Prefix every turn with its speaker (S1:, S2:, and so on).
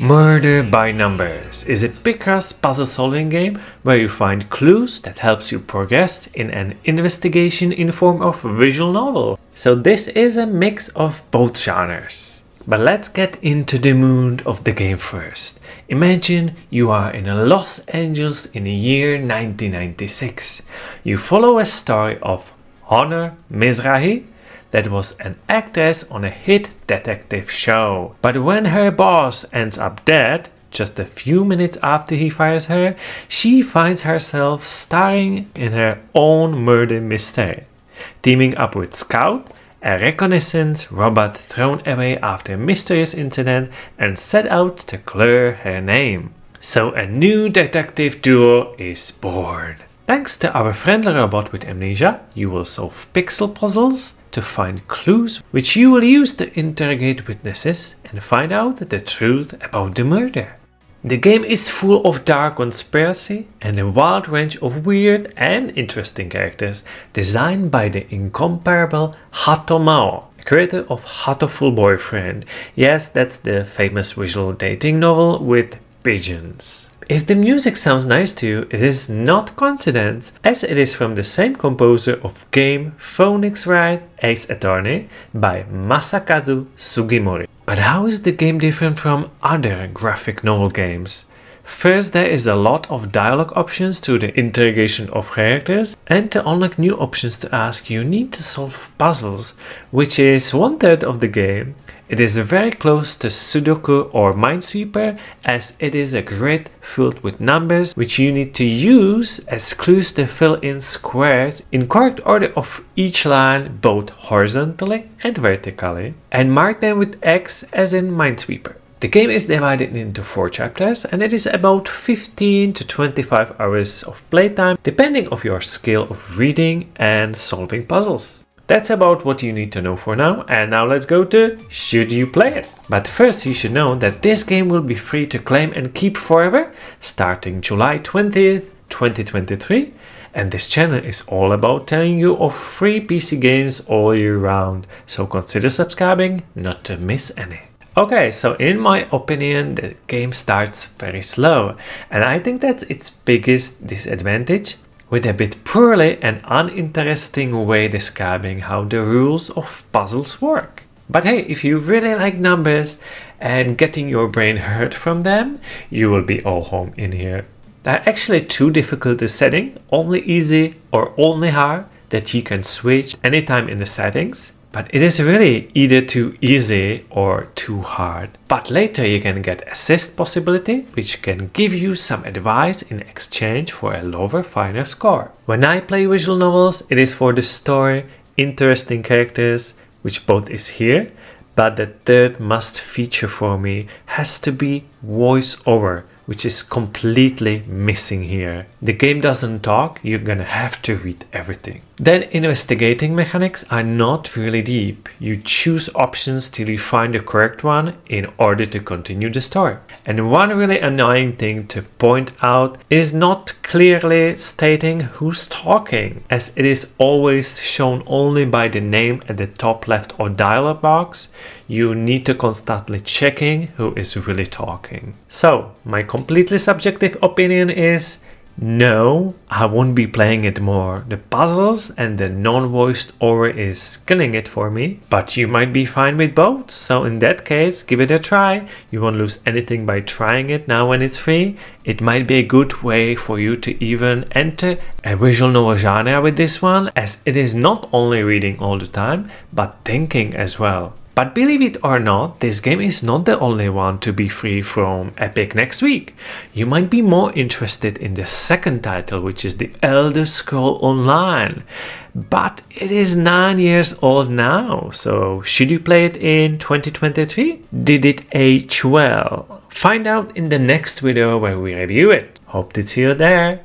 S1: Murder by Numbers is a picross puzzle solving game where you find clues that helps you progress in an investigation in form of visual novel. So this is a mix of both genres. But let's get into the mood of the game first. Imagine you are in Los Angeles in the year 1996. You follow a story of Honor Mizrahi, that was an actress on a hit detective show. But when her boss ends up dead, just a few minutes after he fires her, she finds herself starring in her own murder mystery, teaming up with Scout, a reconnaissance robot thrown away after a mysterious incident, and set out to clear her name. So a new detective duo is born. Thanks to our friendly robot with amnesia, you will solve pixel puzzles to find clues which you will use to interrogate witnesses and find out the truth about the murder. The game is full of dark conspiracy and a wide range of weird and interesting characters designed by the incomparable Hato Mao, creator of Hatoful Boyfriend. Yes, that's the famous visual dating novel with pigeons. If the music sounds nice to you, it is not coincidence, as it is from the same composer of game Phoenix Wright Ace Attorney by Masakazu Sugimori. But how is the game different from other graphic novel games? First, there is a lot of dialogue options to the interrogation of characters, and to unlock new options to ask you need to solve puzzles, which is 1/3 of the game. It is very close to Sudoku or Minesweeper, as it is a grid filled with numbers which you need to use as clues to fill in squares in correct order of each line, both horizontally and vertically, and mark them with X as in Minesweeper. The game is divided into 4 chapters, and it is about 15 to 25 hours of playtime depending on your skill of reading and solving puzzles. That's about what you need to know for now, and now let's go to should you play it? But first you should know that this game will be free to claim and keep forever starting July 20th, 2023, and this channel is all about telling you of free PC games all year round, so consider subscribing not to miss any. Okay, so in my opinion the game starts very slow, and I think that's its biggest disadvantage, with a bit poorly and uninteresting way describing how the rules of puzzles work. But hey, if you really like numbers and getting your brain hurt from them, you will be all home in here. There are actually 2 difficulty settings, only easy or only hard, that you can switch anytime in the settings. But it is really either too easy or too hard. But later you can get assist possibility, which can give you some advice in exchange for a lower final score. When I play visual novels, it is for the story, interesting characters, which both is here, but the third must feature for me has to be voiceover, which is completely missing here. The game doesn't talk, you're gonna have to read everything. Then investigating mechanics are not really deep. You choose options till you find the correct one in order to continue the story. And one really annoying thing to point out is not clearly stating who's talking, as it is always shown only by the name at the top left or dialog box. You need to constantly checking who is really talking. So my completely subjective opinion is no, I won't be playing it more. The puzzles and the non-voiced over is killing it for me, but you might be fine with both. So in that case, give it a try. You won't lose anything by trying it now when it's free. It might be a good way for you to even enter a visual novel genre with this one, as it is not only reading all the time, but thinking as well. But believe it or not, this game is not the only one to be free from Epic next week. You might be more interested in the second title, which is The Elder Scrolls Online. But it is 9 years old now, so should you play it in 2023? Did it age well? Find out in the next video when we review it. Hope to see you there.